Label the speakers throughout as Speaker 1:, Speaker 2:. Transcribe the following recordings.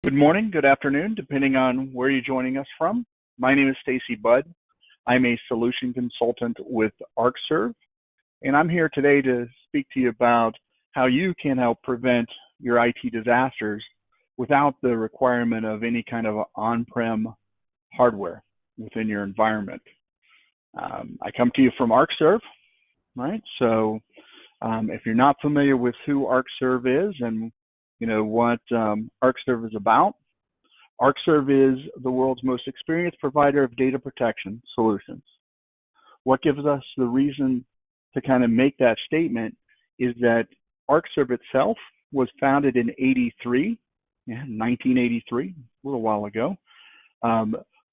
Speaker 1: Good morning, good afternoon, depending on where you're joining us from. My name is Stacy Budd. I'm a solution consultant with Arcserve, and I'm here today to speak to you about how you can help prevent your IT disasters without the requirement of any kind of on-prem hardware within your environment. I come to you from Arcserve, right? So if you're not familiar with who Arcserve is and what Arcserve is about, Arcserve is the world's most experienced provider of data protection solutions. What gives us the reason to kind of make that statement is that Arcserve itself was founded in 1983, a little while ago,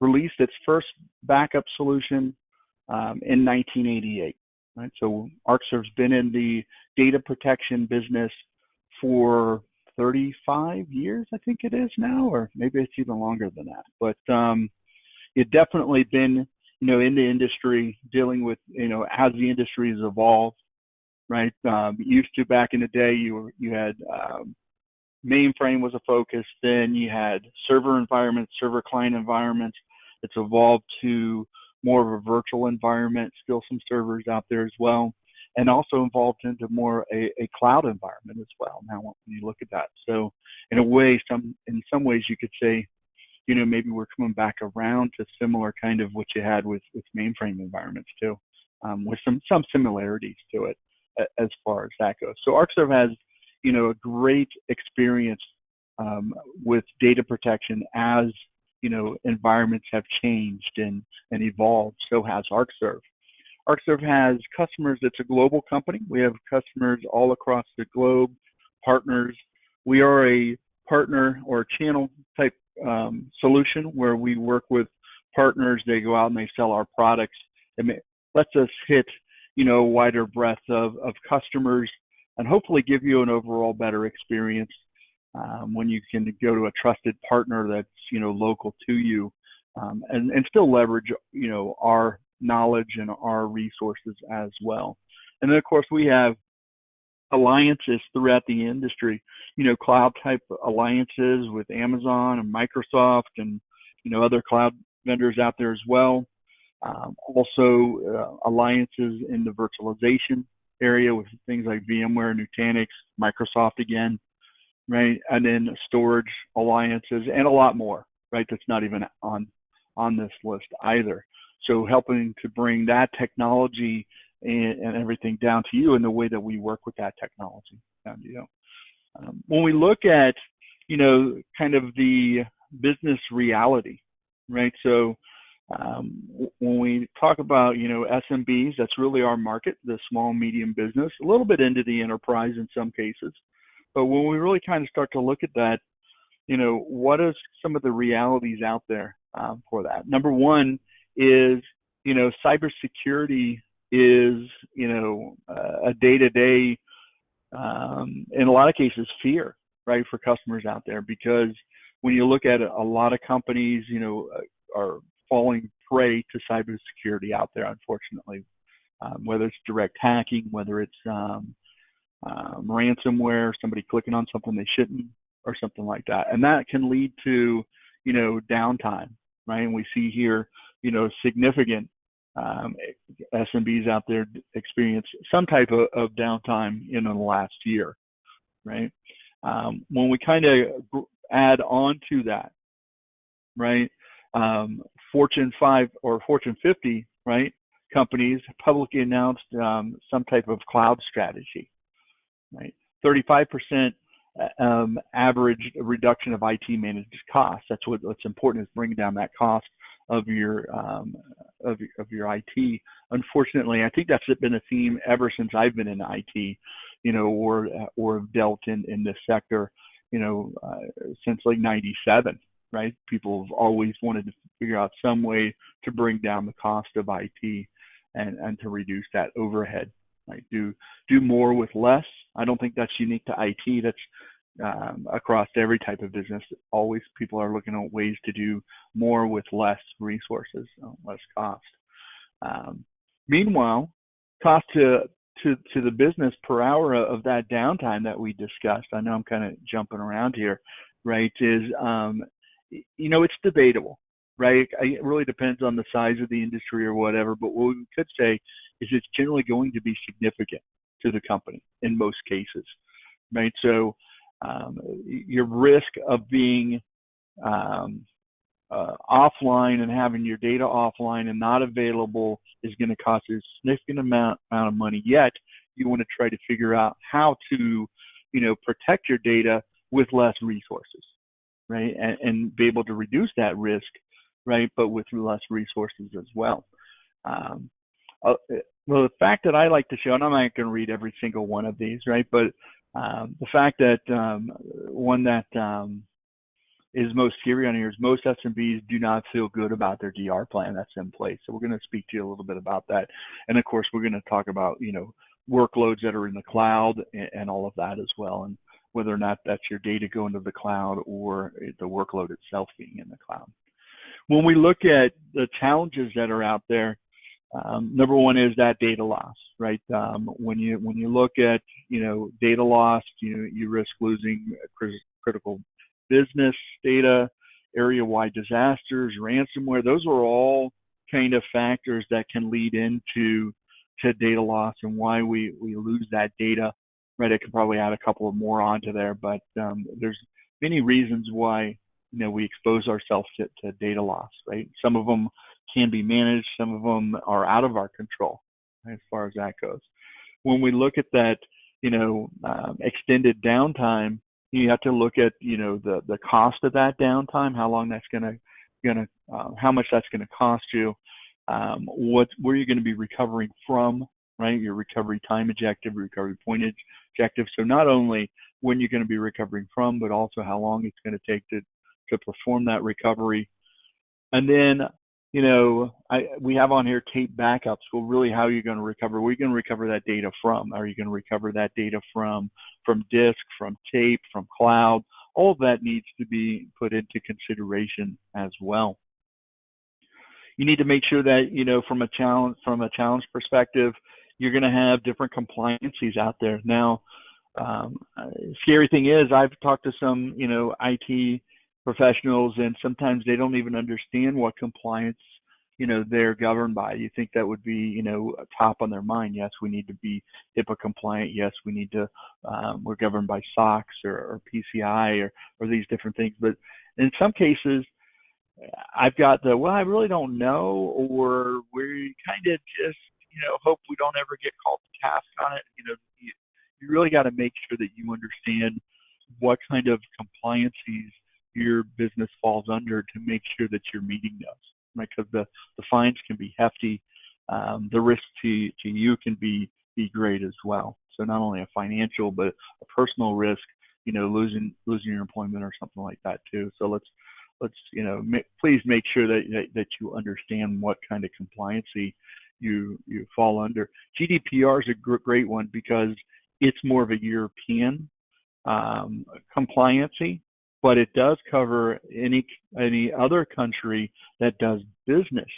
Speaker 1: released its first backup solution in 1988. Right? So Arcserve's been in the data protection business for 35 years, I think it is now, or maybe it's even longer than that. But it definitely been, in the industry, dealing with, as the industry has evolved, right? Used to back in the day, you had mainframe was a focus. Then you had server environments, server client environments. It's evolved to more of a virtual environment, still some servers out there as well, and also evolved into more a cloud environment as well. Now, when you look at that, so in a way, in some ways, you could say, maybe we're coming back around to similar kind of what you had with mainframe environments too, with some similarities to it as far as that goes. So Arcserve has, a great experience with data protection as environments have changed and evolved. So has Arcserve. Arcserve has customers. It's a global company. We have customers all across the globe, partners. We are a partner or channel type solution where we work with partners. They go out and they sell our products. It lets us hit, a wider breadth of customers and hopefully give you an overall better experience when you can go to a trusted partner that's, local to you and still leverage, our knowledge and our resources as well. And then of course we have alliances throughout the industry, cloud type alliances with Amazon and Microsoft and other cloud vendors out there as well. Also alliances in the virtualization area with things like VMware, Nutanix, Microsoft again, right? And then storage alliances and a lot more, right? That's not even on this list either. So helping to bring that technology and everything down to you in the way that we work with that technology down to you. When we look at, kind of the business reality, right? So when we talk about, SMBs, that's really our market, the small, medium business, a little bit into the enterprise in some cases. But when we really kind of start to look at that, what is some of the realities out there for that? Number one is, cybersecurity is, a day-to-day, in a lot of cases, fear, right, for customers out there, because when you look at it, a lot of companies, are falling prey to cybersecurity out there, unfortunately, whether it's direct hacking, whether it's ransomware, somebody clicking on something they shouldn't, or something like that. And that can lead to, downtime, right? And we see here, significant SMBs out there experience some type of downtime in the last year, right? When we kind of add on to that, right, Fortune 5 or Fortune 50, right, companies publicly announced some type of cloud strategy, right? 35% average reduction of IT managed costs. That's what's important, is bringing down that cost of your IT. Unfortunately, I think that's been a theme ever since I've been in IT, or dealt in this sector, since like 97, right? People have always wanted to figure out some way to bring down the cost of IT and to reduce that overhead. Right? Do more with less. I don't think that's unique to IT. That's across every type of business. Always people are looking at ways to do more with less resources, less cost. Meanwhile, cost to the business per hour of that downtime that we discussed, I know I'm kind of jumping around here, right, is, it's debatable, right? It really depends on the size of the industry or whatever, but what we could say is it's generally going to be significant to the company in most cases, right? So your risk of being offline and having your data offline and not available is going to cost you a significant amount of money. Yet you want to try to figure out how to, protect your data with less resources, right? And be able to reduce that risk, right? But with less resources as well. Well, the fact that I like to show, and I'm not going to read every single one of these, right? But the fact that one that is most scary on here is most SMBs do not feel good about their DR plan that's in place. So we're going to speak to you a little bit about that. And of course, we're going to talk about, workloads that are in the cloud and all of that as well, and whether or not that's your data going to the cloud or the workload itself being in the cloud. When we look at the challenges that are out there, number one is that data loss, right? When you look at, data loss, you risk losing critical business data, area-wide disasters, ransomware. Those are all kind of factors that can lead into data loss and why we lose that data, right? I could probably add a couple of more onto there, but there's many reasons why, we expose ourselves to data loss, right? Some of them can be managed. Some of them are out of our control, right, as far as that goes. When we look at that, extended downtime, you have to look at, the cost of that downtime, how long that's how much that's going to cost you, where you're going to be recovering from, right? Your recovery time objective, recovery point objective. So not only when you're going to be recovering from, but also how long it's going to take to perform that recovery. And then, we have on here tape backups. Well, really, how are you going to recover? Where are you going to recover that data from? Are you going to recover that data from disk, from tape, from cloud? All of that needs to be put into consideration as well. You need to make sure that, from a challenge perspective, you're going to have different compliances out there. Now, scary thing is, I've talked to some, IT professionals, and sometimes they don't even understand what compliance, they're governed by. You think that would be, top on their mind. Yes, we need to be HIPAA compliant. Yes, we need to, we're governed by SOX or PCI or these different things. But in some cases, I've got I really don't know, or we kind of just, hope we don't ever get called to task on it. You really got to make sure that you understand what kind of compliances your business falls under to make sure that you're meeting those, right? Because the fines can be hefty. The risk to you can be great as well. So not only a financial, but a personal risk, losing your employment or something like that too. So let's please make sure that you understand what kind of compliancy you fall under. GDPR is a great one because it's more of a European compliancy, but it does cover any other country that does business,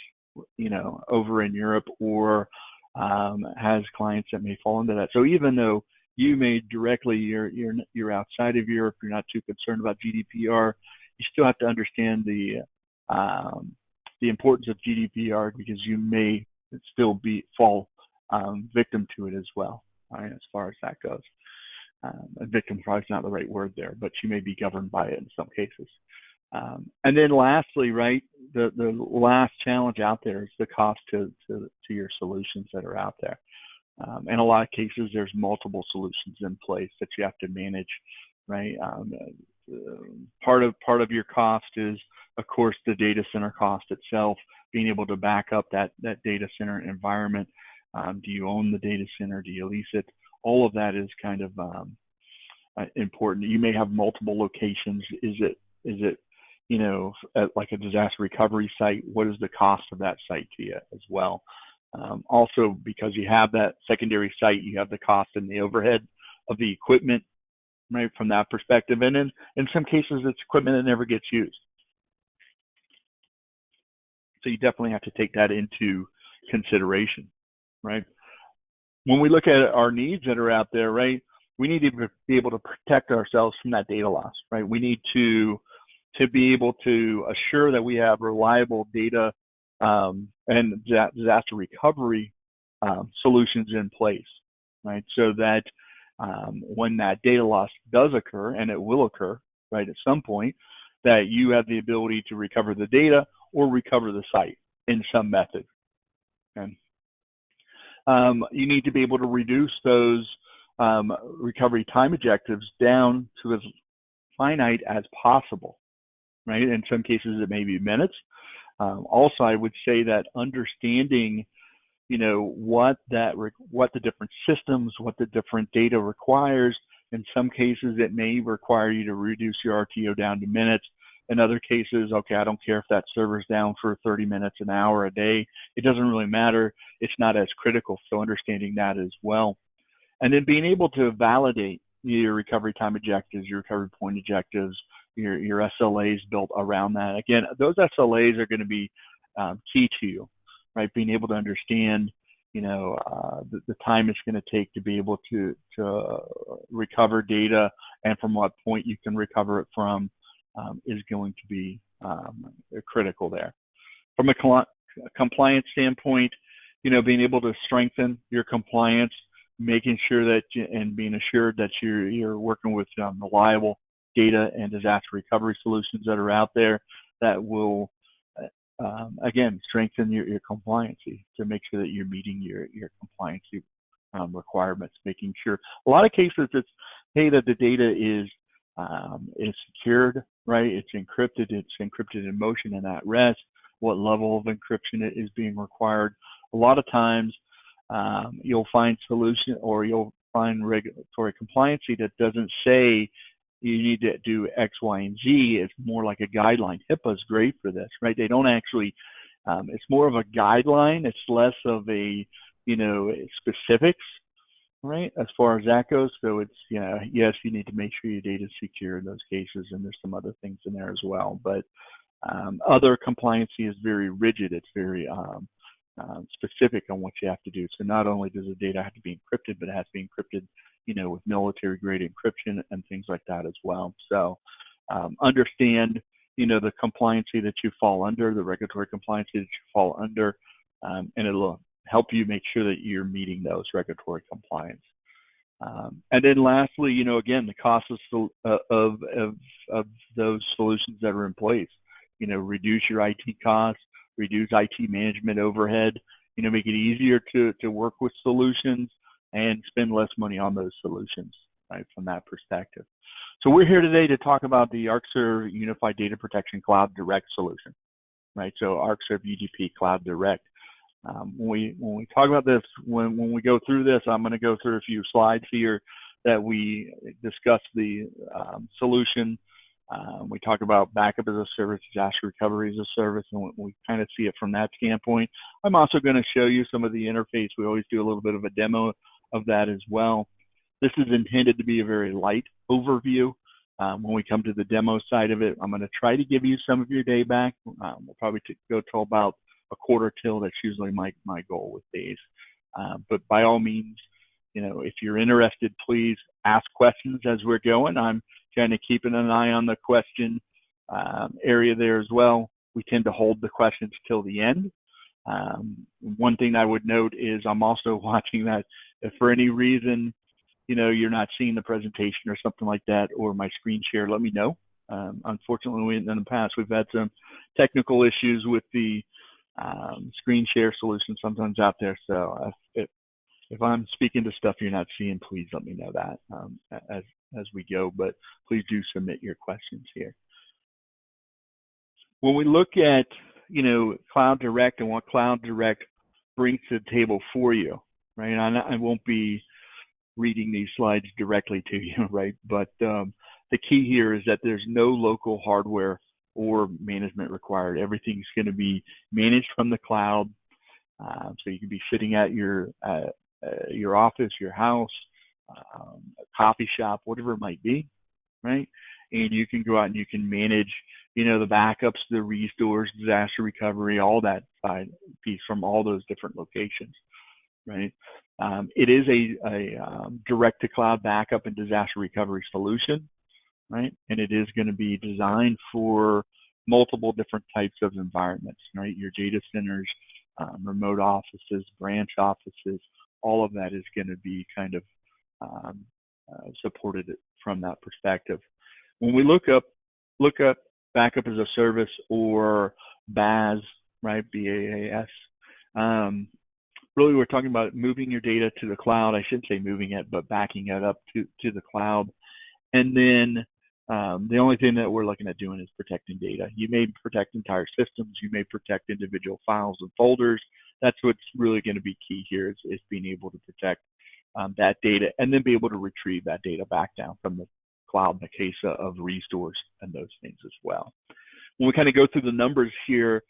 Speaker 1: over in Europe or has clients that may fall into that. So even though you may directly, you're outside of Europe, you're not too concerned about GDPR, you still have to understand the importance of GDPR because you may still fall victim to it as well, right, as far as that goes. A victim probably is not the right word there, but you may be governed by it in some cases. And then lastly, right, the last challenge out there is the cost to your solutions that are out there. In a lot of cases, there's multiple solutions in place that you have to manage, right? Part of your cost is, of course, the data center cost itself, being able to back up that data center environment. Do you own the data center? Do you lease it? All of that is kind of important. You may have multiple locations. Is it like a disaster recovery site? What is the cost of that site to you as well? Also, because you have that secondary site, you have the cost and the overhead of the equipment, right, from that perspective. And in some cases, it's equipment that never gets used. So you definitely have to take that into consideration, right? When we look at our needs that are out there, right, we need to be able to protect ourselves from that data loss, right? We need to be able to assure that we have reliable data and disaster recovery solutions in place, right? So that when that data loss does occur, and it will occur, right, at some point, that you have the ability to recover the data or recover the site in some method. Okay? You need to be able to reduce those recovery time objectives down to as finite as possible, right? In some cases, it may be minutes. Also, I would say that understanding, what the different systems, what the different data requires. In some cases, it may require you to reduce your RTO down to minutes. In other cases, okay, I don't care if that server's down for 30 minutes, an hour, a day. It doesn't really matter. It's not as critical. So understanding that as well. And then being able to validate your recovery time objectives, your recovery point objectives, your SLAs built around that. Again, those SLAs are going to be key to you, right? Being able to understand, the time it's going to take to be able to recover data, and from what point you can recover it from is going to be critical there. From a compliance standpoint, being able to strengthen your compliance, making sure that and being assured that you're working with reliable data and disaster recovery solutions that are out there that will again strengthen your compliancy to make sure that you're meeting your compliancy requirements. Making sure, a lot of cases it's that the data is secured, right? It's encrypted in motion and at rest. What level of encryption is being required? A lot of times you'll find regulatory compliancy that doesn't say you need to do X, Y, and Z. It's more like a guideline. HIPAA is great for this, right? They don't actually, it's more of a guideline. It's less of a, specifics, right? As far as that goes. So it's, yes, you need to make sure your data is secure in those cases, and there's some other things in there as well. But other compliancy is very rigid. It's very specific on what you have to do. So not only does the data have to be encrypted, but it has to be encrypted, with military grade encryption and things like that as well. So understand, the compliancy that you fall under, the regulatory compliancy that you fall under, and it'll help you make sure that you're meeting those regulatory compliance. And then lastly, again, the costs of those solutions that are in place, reduce your IT costs, reduce IT management overhead, make it easier to work with solutions and spend less money on those solutions, right, from that perspective. So we're here today to talk about the Arcserve Unified Data Protection Cloud Direct solution, right? So Arcserve UDP Cloud Direct. When we talk about this, when we go through this, I'm going to go through a few slides here that we discuss the solution. We talk about backup as a service, disaster recovery as a service, and we kind of see it from that standpoint. I'm also going to show you some of the interface. We always do a little bit of a demo of that as well. This is intended to be a very light overview. When we come to the demo side of it, I'm going to try to give you some of your day back. We'll probably go till about a quarter till. That's usually my goal with days. But by all means, if you're interested, please ask questions as we're going. I'm kind of keeping an eye on the question area there as well. We tend to hold the questions till the end. One thing I would note is I'm also watching that if for any reason, you're not seeing the presentation or something like that, or my screen share, let me know. Unfortunately, in the past, we've had some technical issues with the screen share solution sometimes out there. So if I'm speaking to stuff you're not seeing, please let me know that as we go, but please do submit your questions here. When we look at, Cloud Direct and what Cloud Direct brings to the table for you, right? I won't be reading these slides directly to you, right? But the key here is that there's no local hardware or management required. Everything's going to be managed from the cloud. So you can be sitting at your office, your house, a coffee shop, whatever it might be, right? And you can go out and you can manage, the backups, the restores, disaster recovery, all that side piece from all those different locations. right? It is a direct-to-cloud backup and disaster recovery solution, right? And it is going to be designed for multiple different types of environments, right? Your data centers, remote offices, branch offices, all of that is going to be kind of um, supported from that perspective. When we look up backup as a service, or BaaS, right? BaaS. Really, we're talking about moving your data to the cloud. I shouldn't say moving it, but backing it up to the cloud. And then the only thing that we're looking at doing is protecting data. You may protect entire systems. You may protect individual files and folders. That's what's really going to be key here, is being able to protect that data, and then be able to retrieve that data back down from the cloud in the case of restores and those things as well. When we kind of go through the numbers here,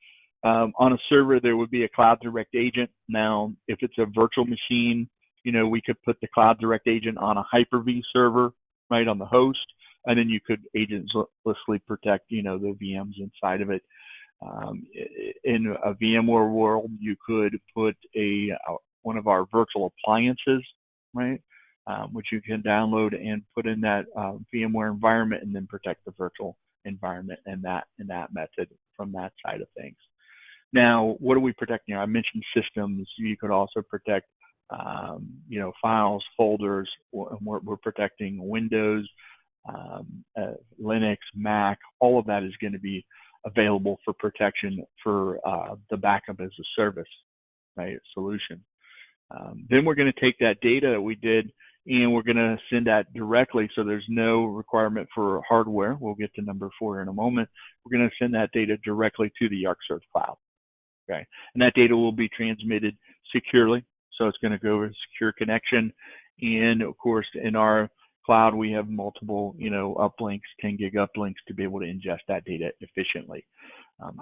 Speaker 1: on a server, there would be a Cloud Direct agent. Now, if it's a virtual machine, we could put the Cloud Direct agent on a Hyper-V server, right, on the host, and then you could agentlessly protect, the VMs inside of it. In a VMware world, you could put one of our virtual appliances, right, which you can download and put in that VMware environment, and then protect the virtual environment and that method from that side of things. Now, what are we protecting? I mentioned systems. You could also protect, files, folders. We're protecting Windows, Linux, Mac. All of that is going to be available for protection for the backup as a service, right, solution. Then we're going to take that data that we did, and we're going to send that directly, so there's no requirement for hardware. We'll get to number 4 in a moment. We're going to send that data directly to the Arcserve cloud, okay? And that data will be transmitted securely, so it's going to go with a secure connection. And of course, in our cloud, we have multiple, uplinks, 10 gig uplinks, to be able to ingest that data efficiently.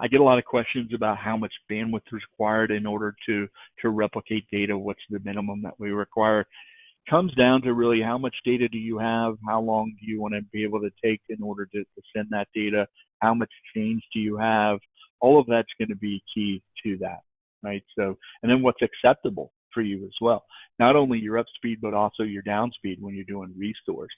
Speaker 1: I get a lot of questions about how much bandwidth is required in order to replicate data. What's the minimum that we require? It comes down to really how much data do you have? How long do you want to be able to take in order to send that data? How much change do you have? All of that's going to be key to that, right? So, and then what's acceptable for you as well. Not only your up speed, but also your down speed when you're doing restores,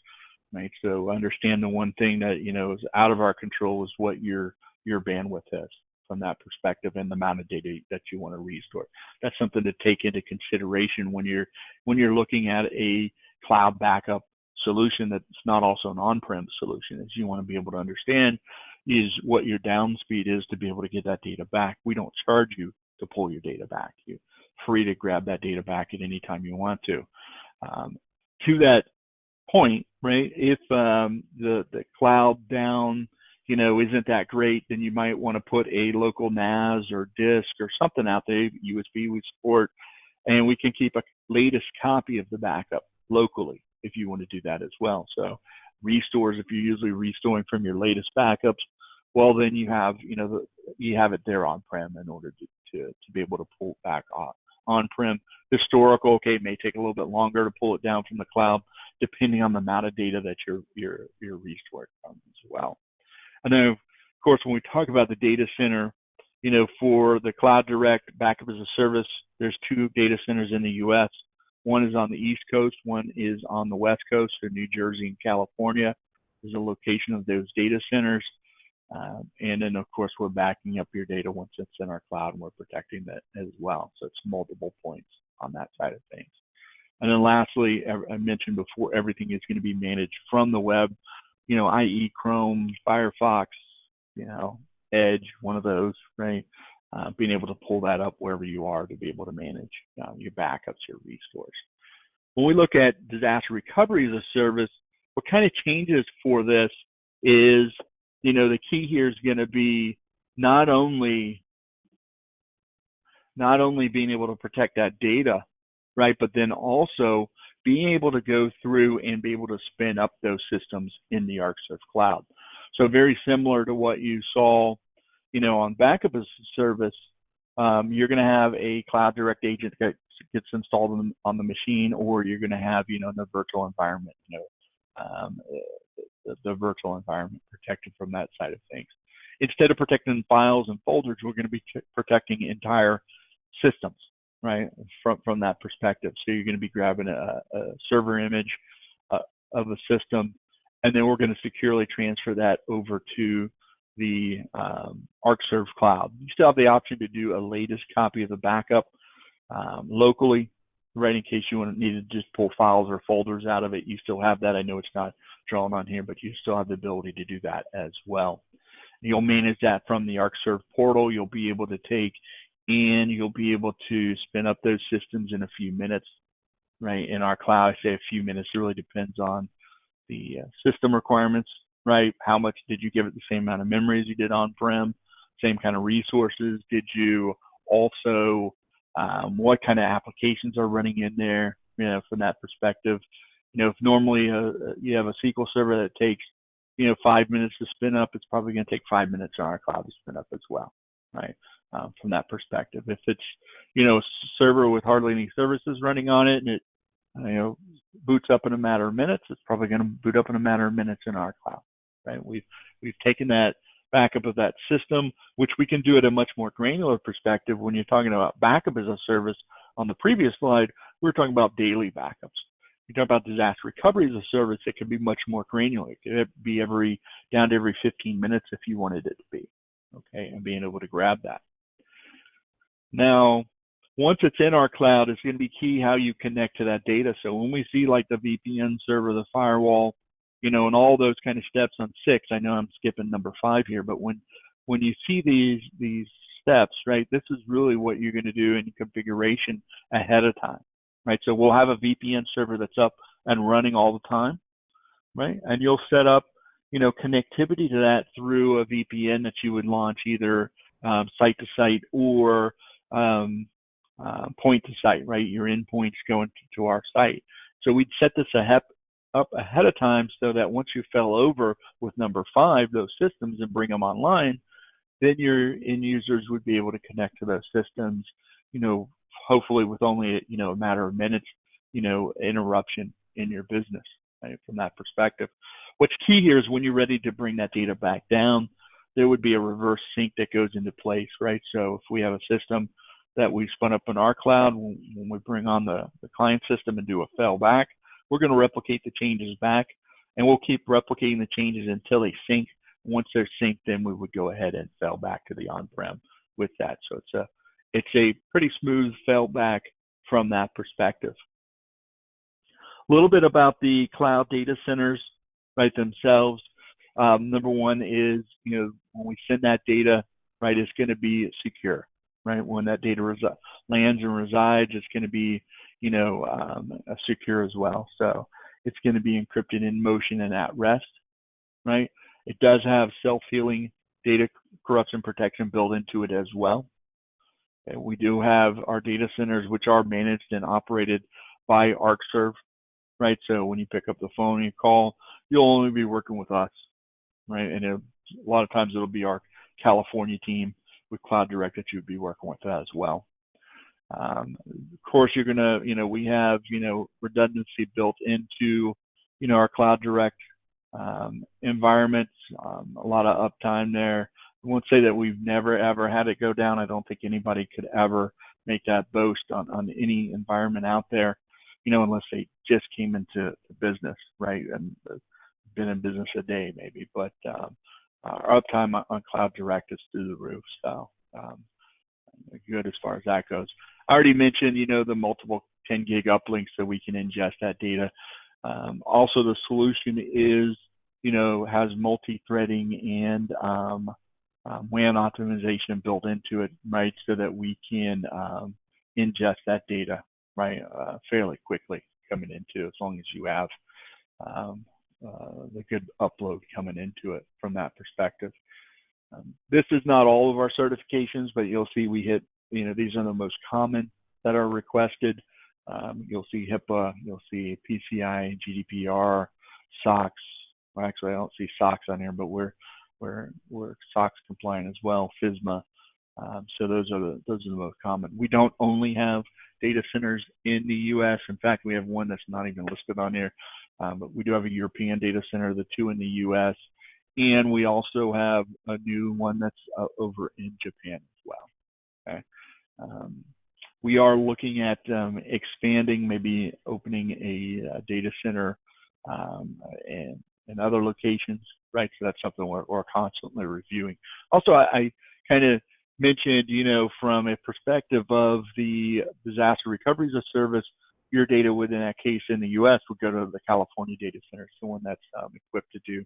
Speaker 1: right? So understand the one thing that, is out of our control is what your bandwidth is from that perspective, and the amount of data that you want to restore. That's something to take into consideration when you're looking at a cloud backup solution that's not also an on-prem solution, is you want to be able to understand is what your down speed is to be able to get that data back. We don't charge you to pull your data back. You're free to grab that data back at any time you want to. To that point, right, if the cloud down isn't that great, then you might want to put a local NAS or disk or something out there. USB we support, and we can keep a latest copy of the backup locally if you want to do that as well. So restores, if you're usually restoring from your latest backups, well, then you have you have it there on-prem in order to be able to pull it back on-prem. Historical, okay, it may take a little bit longer to pull it down from the cloud, depending on the amount of data that you're restoring from as well. And then, of course, when we talk about the data center, for the Cloud Direct backup as a service, there's 2 data centers in the U.S. One is on the East Coast, one is on the West Coast, so New Jersey and California is the location of those data centers. And then, of course, we're backing up your data once it's in our cloud, and we're protecting that as well. So it's multiple points on that side of things. And then lastly, I mentioned before, everything is going to be managed from the web, i.e. Chrome, Firefox, Edge, one of those, right? Being able to pull that up wherever you are to be able to manage your backups, your restores. When we look at disaster recovery as a service, what kind of changes for this is, the key here is going to be not only being able to protect that data, right, but then also being able to go through and be able to spin up those systems in the Arcserve cloud. So very similar to what you saw, on backup as a service, you're going to have a Cloud Direct agent that gets installed on the machine, or you're going to have, in the virtual environment, the virtual environment protected from that side of things. Instead of protecting files and folders, we're going to be protecting entire systems, right? From that perspective. So you're going to be grabbing a server image uh, of a system, and then we're going to securely transfer that over to the Arcserve cloud. You still have the option to do a latest copy of the backup locally, right? In case you need to just pull files or folders out of it, you still have that. I know it's not drawn on here, but you still have the ability to do that as well. You'll manage that from the Arcserve portal. You'll be able to take and you'll be able to spin up those systems in a few minutes, right? In our cloud, I say a few minutes. It really depends on the system requirements, right? How much did you give it the same amount of memory as you did on-prem? Same kind of resources? Did you also, what kind of applications are running in there, you know, from that perspective? You know, if normally you have a SQL server that takes, you know, 5 minutes to spin up, it's probably going to take 5 minutes on our cloud to spin up as well, right? From that perspective. If it's, you know, a server with hardly any services running on it and it, you know, boots up in a matter of minutes, it's probably going to boot up in a matter of minutes in our cloud, right? We've taken that backup of that system, which we can do at a much more granular perspective. When you're talking about backup as a service on the previous slide, we were talking about daily backups. You talk about disaster recovery as a service, it can be much more granular. It could be down to every 15 minutes if you wanted it to be, okay, and being able to grab that. Now, once it's in our cloud, it's going to be key how you connect to that data. So when we see like the VPN server, the firewall, you know, and all those kind of steps on 6, I know I'm skipping number 5 here, but when you see these steps, right, this is really what you're going to do in configuration ahead of time, right? So we'll have a VPN server that's up and running all the time, right? And you'll set up, you know, connectivity to that through a VPN that you would launch either site to site or point to site, right? Your endpoints going to our site. So we'd set this up ahead of time so that once you fell over with number 5, those systems, and bring them online, then your end users would be able to connect to those systems, you know, hopefully with only, you know, a matter of minutes, you know, interruption in your business, right? From that perspective. What's key here is when you're ready to bring that data back down, there would be a reverse sync that goes into place, right? So if we have a system that we spun up in our cloud, when we bring on the client system and do a failback, we're going to replicate the changes back, and we'll keep replicating the changes until they sync. Once they're synced, then we would go ahead and fail back to the on-prem with that. So it's a pretty smooth failback from that perspective. A little bit about the cloud data centers, right, themselves. Number one is, you know, when we send that data, right, it's going to be secure, right? When that data lands and resides, it's going to be, you know, secure as well. So it's going to be encrypted in motion and at rest, right? It does have self-healing data corruption protection built into it as well. And we do have our data centers, which are managed and operated by Arcserve, right? So when you pick up the phone and you call, you'll only be working with us, right? And a lot of times it'll be our California team with Cloud Direct that you'd be working with that as well. Of course, you're gonna, you know, we have, you know, redundancy built into, you know, our Cloud Direct environments. A lot of uptime there. I won't say that we've never ever had it go down. I don't think anybody could ever make that boast on any environment out there, you know, unless they just came into business, right, and been in business a day maybe. But our uptime on Cloud Direct is through the roof. So good as far as that goes. I already mentioned, you know, the multiple 10 gig uplinks so we can ingest that data. Also, the solution is, you know, has multi-threading and WAN optimization built into it, right, so that we can ingest that data, right, fairly quickly coming into, as long as you have the good upload coming into it from that perspective. This is not all of our certifications, but you'll see we hit, you know, these are the most common that are requested. You'll see HIPAA, you'll see PCI, GDPR, SOX. Well, actually, I don't see SOX on here, but we're SOX compliant as well, FISMA. So those are the most common. We don't only have data centers in the U.S. In fact, we have one that's not even listed on here, but we do have a European data center, the 2 in the U.S., and we also have a new one that's over in Japan as well. Okay. We are looking at expanding, maybe opening a data center in other locations, right? So that's something we're constantly reviewing. Also, I kind of mentioned, from a perspective of the disaster recovery as a service, your data within that case in the U.S. would go to the California data center, so one that's equipped to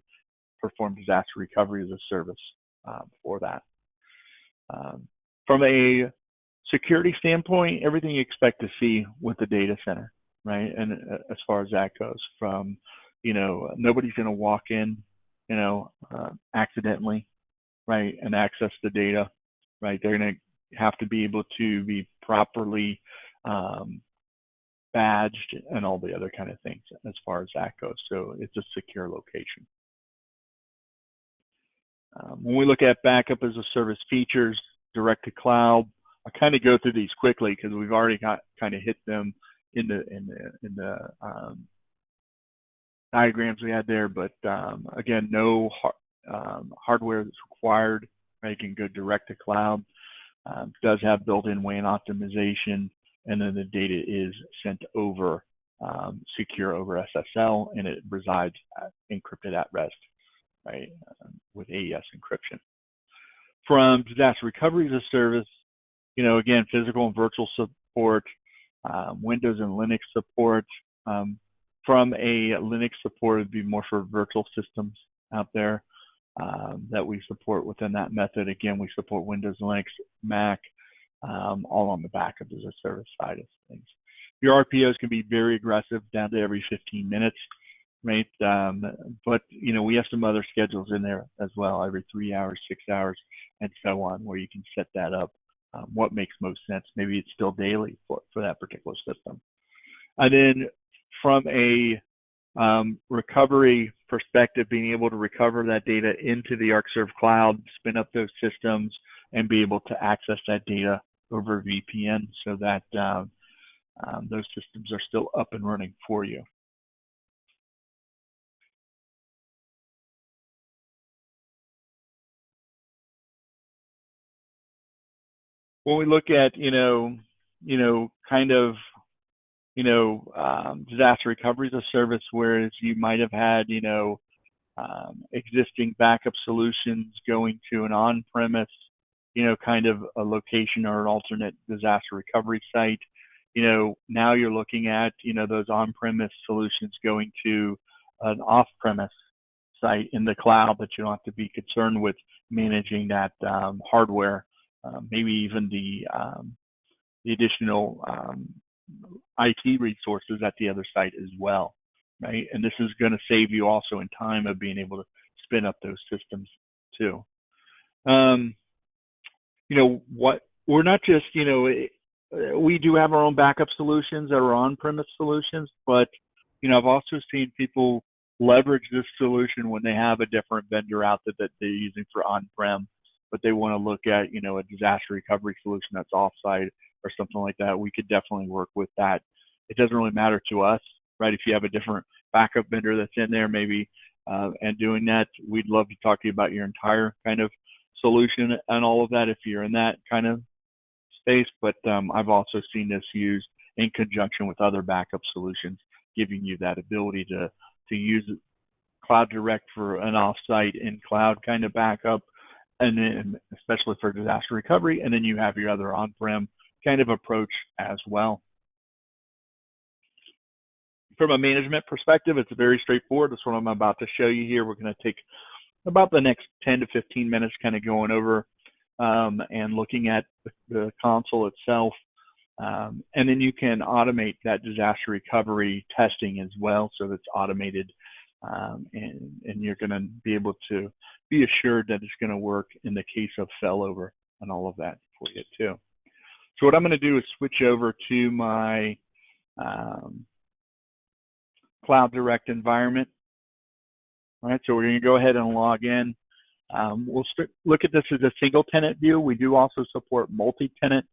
Speaker 1: perform disaster recovery as a service for that. From a security standpoint, everything you expect to see with the data center, right? And as far as that goes, from, nobody's going to walk in, accidentally, right, and access the data, right? They're going to have to be able to be properly badged and all the other kind of things as far as that goes. So it's a secure location. When we look at backup as a service features, direct to cloud, I kind of go through these quickly because we've already kind of hit them in the diagrams we had there. But again, no hardware that's required. Right? You can go direct to cloud. Does have built-in WAN optimization, and then the data is sent over secure over SSL, and it resides encrypted at rest, right, with AES encryption. From disaster recovery as a service, again, physical and virtual support, Windows and Linux support. From a Linux support, it'd be more for virtual systems out there that we support within that method. Again, we support Windows, Linux, Mac, all on the backup as a service side of things. Your RPOs can be very aggressive, down to every 15 minutes, right? But, we have some other schedules in there as well, every 3 hours, 6 hours, and so on, where you can set that up. What makes most sense? Maybe it's still daily for that particular system. And then from a recovery perspective, being able to recover that data into the Arcserve cloud, spin up those systems, and be able to access that data over VPN so that those systems are still up and running for you. When we look at, kind of, disaster recovery as a service, whereas you might have had, existing backup solutions going to an on-premise, kind of a location or an alternate disaster recovery site. Now you're looking at, those on-premise solutions going to an off-premise site in the cloud that you don't have to be concerned with managing that hardware, maybe even the additional IT resources at the other site as well, right? And this is going to save you also in time of being able to spin up those systems too. What we're not just, we do have our own backup solutions that are on-premise solutions, but, I've also seen people leverage this solution when they have a different vendor out there that they're using for on-prem, but they want to look at, a disaster recovery solution that's offsite or something like that. We could definitely work with that. It doesn't really matter to us, right? If you have a different backup vendor that's in there, maybe, and doing that, we'd love to talk to you about your entire kind of solution and all of that if you're in that kind of space. But I've also seen this used in conjunction with other backup solutions, giving you that ability to use Cloud Direct for an offsite in cloud kind of backup, and then especially for disaster recovery, and then you have your other on-prem kind of approach as well. From a management perspective, it's very straightforward. That's what I'm about to show you here. We're going to take about the next 10 to 15 minutes kind of going over and looking at the console itself. And then you can automate that disaster recovery testing as well, so that's automated, and you're going to be able to be assured that it's going to work in the case of failover and all of that for you too. So what I'm going to do is switch over to my Cloud Direct environment. All right, so we're going to go ahead and log in. We'll look at this as a single tenant view. We do also support multi-tenant.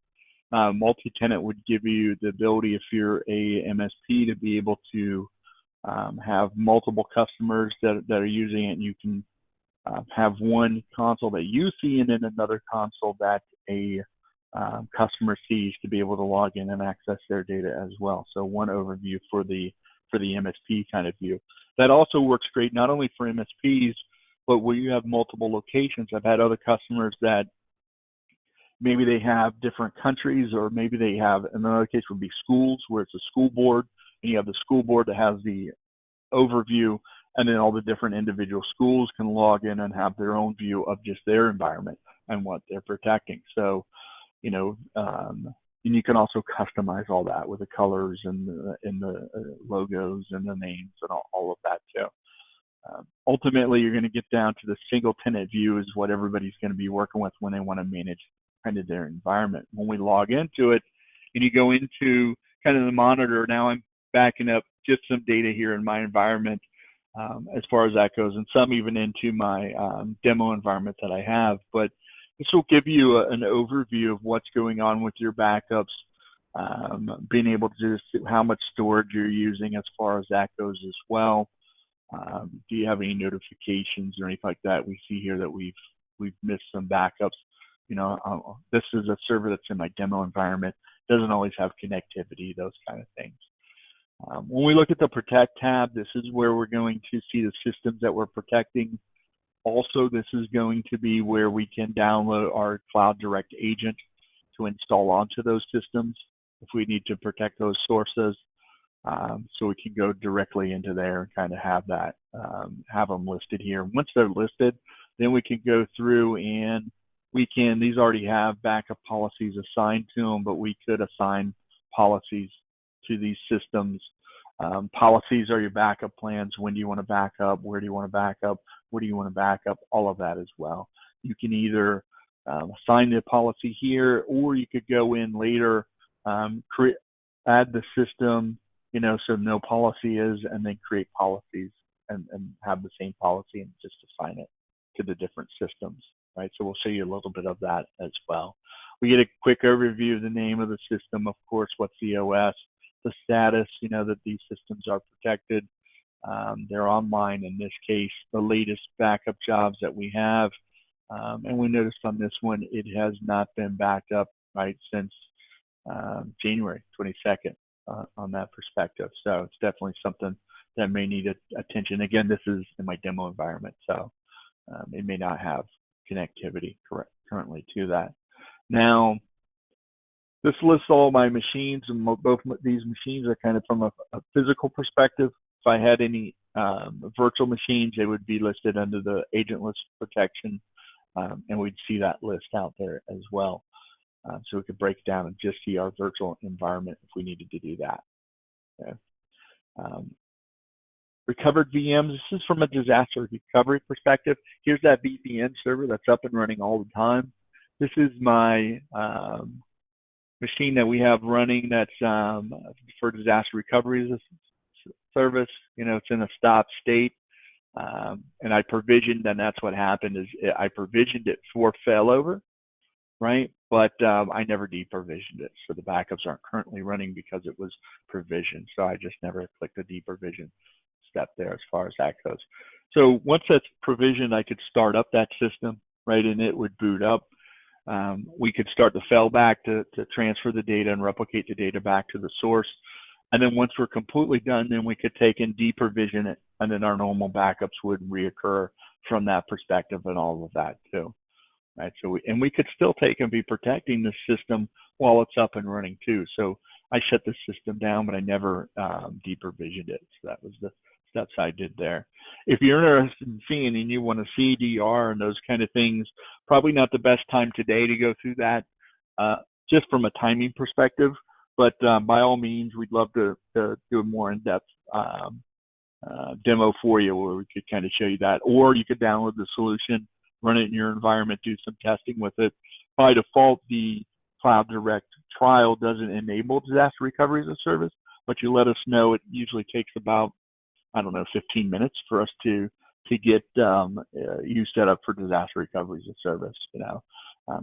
Speaker 1: Multi-tenant would give you the ability, if you're a MSP, to be able to have multiple customers that are using it. And you can have one console that you see and then another console that a customer sees to be able to log in and access their data as well. So one overview for the MSP kind of view. That also works great not only for MSPs, but where you have multiple locations. I've had other customers that maybe they have different countries, or maybe they have, another case would be schools, where it's a school board, and you have the school board that has the overview, and then all the different individual schools can log in and have their own view of just their environment and what they're protecting. So, and you can also customize all that with the colors and the logos and the names and all of that too. Ultimately, you're going to get down to the single tenant view is what everybody's going to be working with when they want to manage kind of their environment. When we log into it and you go into kind of the monitor, now I'm backing up just some data here in my environment as far as that goes, and some even into my demo environment that I have. But this will give you an overview of what's going on with your backups, being able to just how much storage you're using as far as that goes as well. Do you have any notifications or anything like that? We see here that we've missed some backups. This is a server that's in my demo environment. Doesn't always have connectivity, those kind of things. When we look at the Protect tab, this is where we're going to see the systems that we're protecting. Also, this is going to be where we can download our Cloud Direct agent to install onto those systems if we need to protect those sources. So we can go directly into there and kind of have that, have them listed here. Once they're listed, then we can go through and these already have backup policies assigned to them, but we could assign policies to these systems. Policies are your backup plans. When do you want to back up? Where do you want to back up? What do you want to back up? All of that as well. You can either assign the policy here, or you could go in later, add the system, so no policy is, and then create policies and have the same policy and just assign it to the different systems, right? So we'll show you a little bit of that as well. We get a quick overview of the name of the system, of course, what's the OS, the status, that these systems are protected. They're online in this case, the latest backup jobs that we have. And we noticed on this one, it has not been backed up, right, since January 22nd on that perspective. So it's definitely something that may need attention. Again, this is in my demo environment, so it may not have connectivity currently to that. Now, this lists all my machines, and both these machines are kind of from a physical perspective. If I had any virtual machines, they would be listed under the agent list protection, and we'd see that list out there as well. So we could break it down and just see our virtual environment if we needed to do that. Okay. Recovered VMs, this is from a disaster recovery perspective. Here's that VPN server that's up and running all the time. This is my machine that we have running that's for disaster recovery as a service. It's in a stop state, and I provisioned, and that's what happened is I provisioned it for failover, right? But I never deprovisioned it, so the backups aren't currently running because it was provisioned. So I just never clicked the deprovision step there as far as that goes. So once that's provisioned, I could start up that system, right, and it would boot up. We could start the failback to transfer the data and replicate the data back to the source. And then once we're completely done, then we could take and deprovision it, and then our normal backups would reoccur from that perspective and all of that too. Right, so we could still take and be protecting the system while it's up and running too. So I shut the system down, but I never deprovisioned it. So that was the steps I did there. If you're interested in seeing and you want to see DR and those kind of things, probably not the best time today to go through that, just from a timing perspective. But by all means, we'd love to do a more in-depth demo for you where we could kind of show you that. Or you could download the solution, run it in your environment, do some testing with it. By default, the Cloud Direct trial doesn't enable disaster recovery as a service, but you let us know. It usually takes about, 15 minutes for us to get you set up for disaster recovery as a service.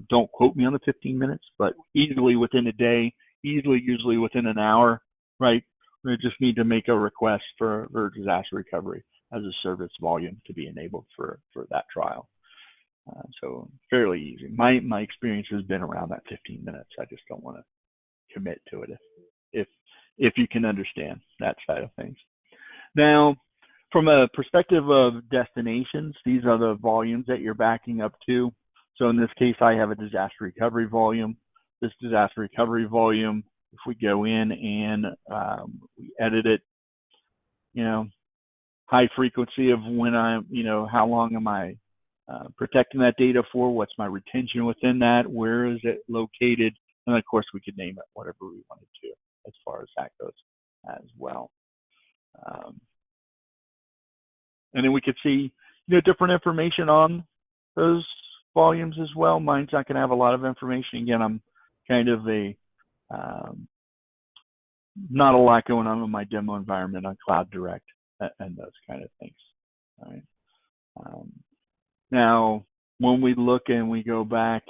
Speaker 1: Don't quote me on the 15 minutes, but easily within a day, usually within an hour, right? We just need to make a request for disaster recovery as a service volume to be enabled for that trial. So fairly easy. My experience has been around that 15 minutes. I just don't want to commit to it if if you can understand that side of things. Now, from a perspective of destinations, these are the volumes that you're backing up to. So in this case, I have a disaster recovery volume. This disaster recovery volume, if we go in and we edit it, you know, high frequency of when I'm, how long am I protecting that data for? What's my retention within that? Where is it located? And of course, we could name it whatever we wanted to as far as that goes as well. And then we could see, different information on those volumes as well. Mine's not going to have a lot of information. Again, I'm kind of not a lot going on in my demo environment on Cloud Direct and those kind of things. All right. Now, when we look and we go back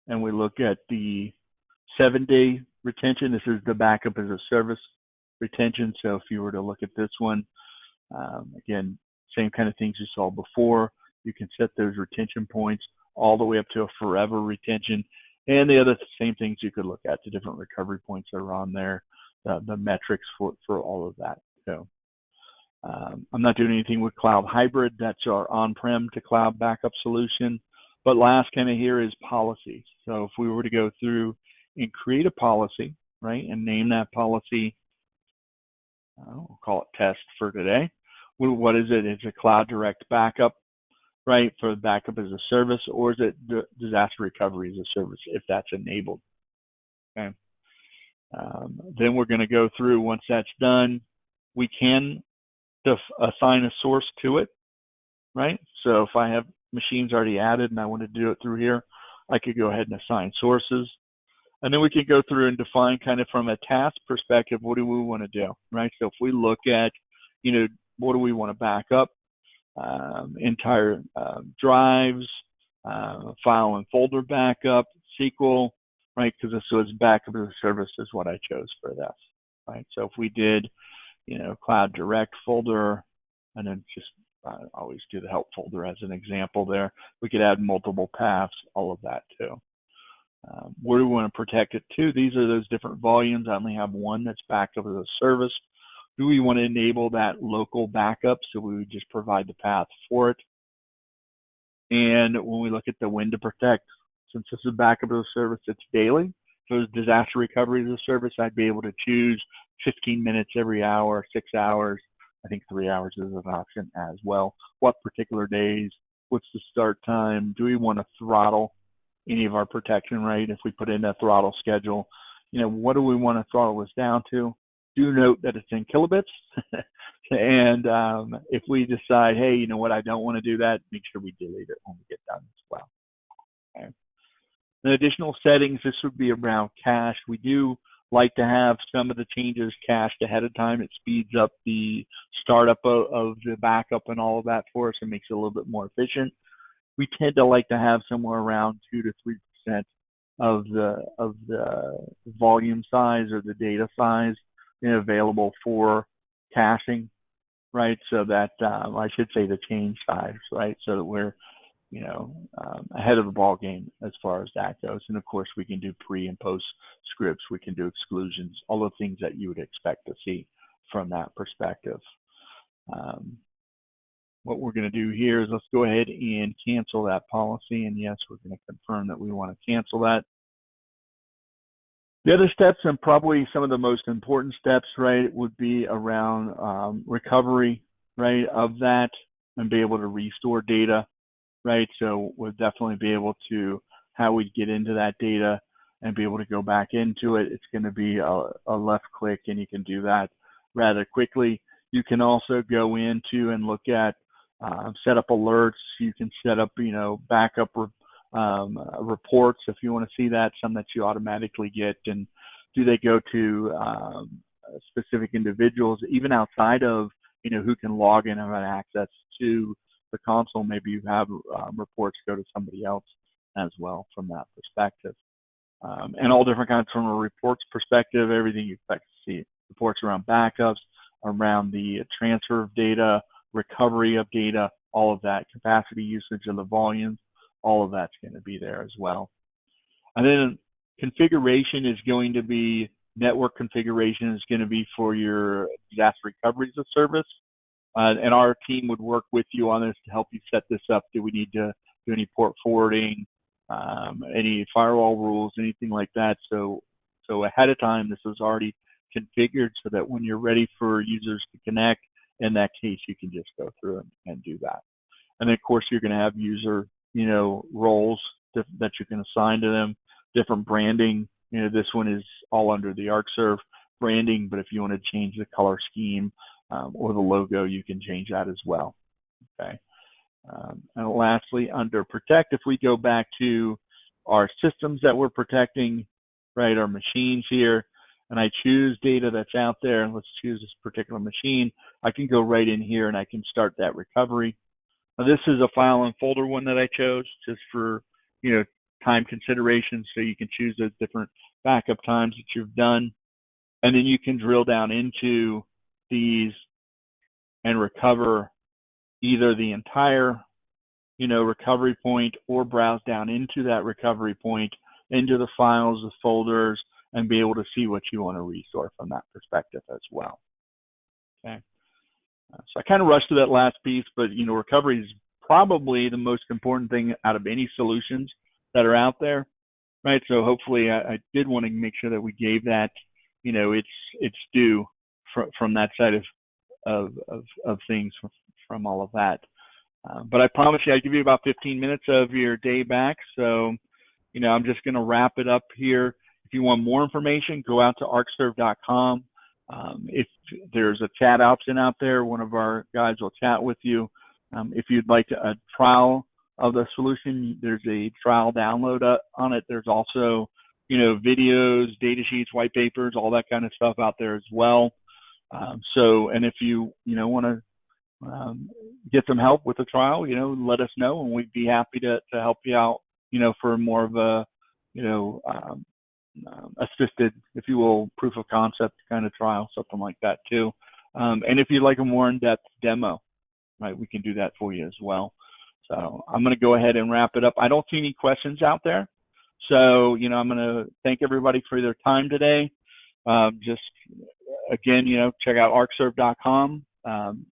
Speaker 1: and we look at the 7-day retention, this is the backup as a service retention. So if you were to look at this one, again, same kind of things you saw before. You can set those retention points all the way up to a forever retention. And the other same things you could look at, the different recovery points that are on there, the metrics for all of that. So I'm not doing anything with Cloud Hybrid. That's our on-prem to cloud backup solution. But last kind of here is policy. So if we were to go through and create a policy, right, and name that policy, we'll call it test for today. Well, what is it? It's a Cloud Direct backup, right, for backup as a service, or is it disaster recovery as a service if that's enabled? Okay. Then we're going to go through, once that's done, we can assign a source to it, right? So if I have machines already added and I want to do it through here, I could go ahead and assign sources. And then we can go through and define kind of from a task perspective, what do we want to do, right? So if we look at, what do we want to back up? Entire drives, file and folder backup, SQL, right? Because this was backup as a service is what I chose for this, right? So if we did, Cloud Direct folder, and then just always do the help folder as an example there. We could add multiple paths, all of that too. Where do we want to protect it to? These are those different volumes. I only have one that's backup as a service. Do we want to enable that local backup? So we would just provide the path for it. And when we look at the when to protect, since this is backup as a service, it's daily. So as disaster recovery as a service, I'd be able to choose 15 minutes every hour, 6 hours. I think 3 hours is an option as well. What particular days? What's the start time? Do we want to throttle any of our protection, right? If we put in a throttle schedule, what do we want to throttle this down to? Do note that it's in kilobits. And if we decide, hey, you know what, I don't want to do that, make sure we delete it when we get done as well. Okay. The additional settings, this would be around cache. We do like to have some of the changes cached ahead of time. It speeds up the startup of the backup and all of that for us and makes it a little bit more efficient. We tend to like to have somewhere around 2 to 3% of the volume size or the data size available for caching, right? So that I should say the change size, right? So that we're ahead of the ball game as far as that goes. And of course, we can do pre and post scripts. We can do exclusions, all the things that you would expect to see from that perspective. What we're going to do here is let's go ahead and cancel that policy. And yes, we're going to confirm that we want to cancel that. The other steps, and probably some of the most important steps, right, would be around recovery, right, of that and be able to restore data, right? So we'll definitely be able to, how we get into that data and be able to go back into it. It's going to be a left click, and you can do that rather quickly. You can also go into and look at set up alerts. You can set up, backup reports if you want to see that, some that you automatically get. And do they go to specific individuals, even outside of, who can log in and have access to the console? Maybe you have reports go to somebody else as well from that perspective. And all different kinds from a reports perspective, everything you expect to see. Reports around backups, around the transfer of data, recovery of data, all of that, capacity usage of the volumes, all of that's going to be there as well. And then configuration is going to be, network configuration is going to be for your disaster recovery as a service. And our team would work with you on this to help you set this up. Do we need to do any port forwarding, any firewall rules, anything like that? So ahead of time, this is already configured so that when you're ready for users to connect, in that case, you can just go through and do that. And then, of course, you're going to have user, roles that you can assign to them, different branding. This one is all under the Arcserve branding, but if you want to change the color scheme or the logo, you can change that as well. Okay. And lastly, under protect, if we go back to our systems that we're protecting, right, our machines here, and I choose data that's out there, and let's choose this particular machine, I can go right in here and I can start that recovery. Now, this is a file and folder one that I chose just for, time considerations, so you can choose those different backup times that you've done. And then you can drill down into these and recover either the entire, recovery point, or browse down into that recovery point, into the files, the folders, and be able to see what you want to restore from that perspective as well. Okay. So I kind of rushed through that last piece, but, recovery is probably the most important thing out of any solutions that are out there, right? So hopefully I did want to make sure that we gave that, it's due from that side of things, from all of that. But I promise you, I give you about 15 minutes of your day back. So, I'm just going to wrap it up here. If you want more information, go out to arcserve.com. If there's a chat option out there, one of our guys will chat with you. If you'd like a trial of the solution, there's a trial download on it. There's also, videos, data sheets, white papers, all that kind of stuff out there as well. And if you, want to get some help with the trial, let us know, and we'd be happy to help you out, for more of a, assisted, if you will, proof of concept kind of trial, something like that too. And if you'd like a more in-depth demo, right, we can do that for you as well. So I'm going to go ahead and wrap it up. I don't see any questions out there. So, I'm going to thank everybody for their time today. Just again, check out arcserve.com.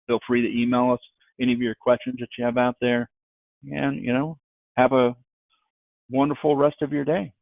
Speaker 1: Feel free to email us any of your questions that you have out there, and, have a wonderful rest of your day.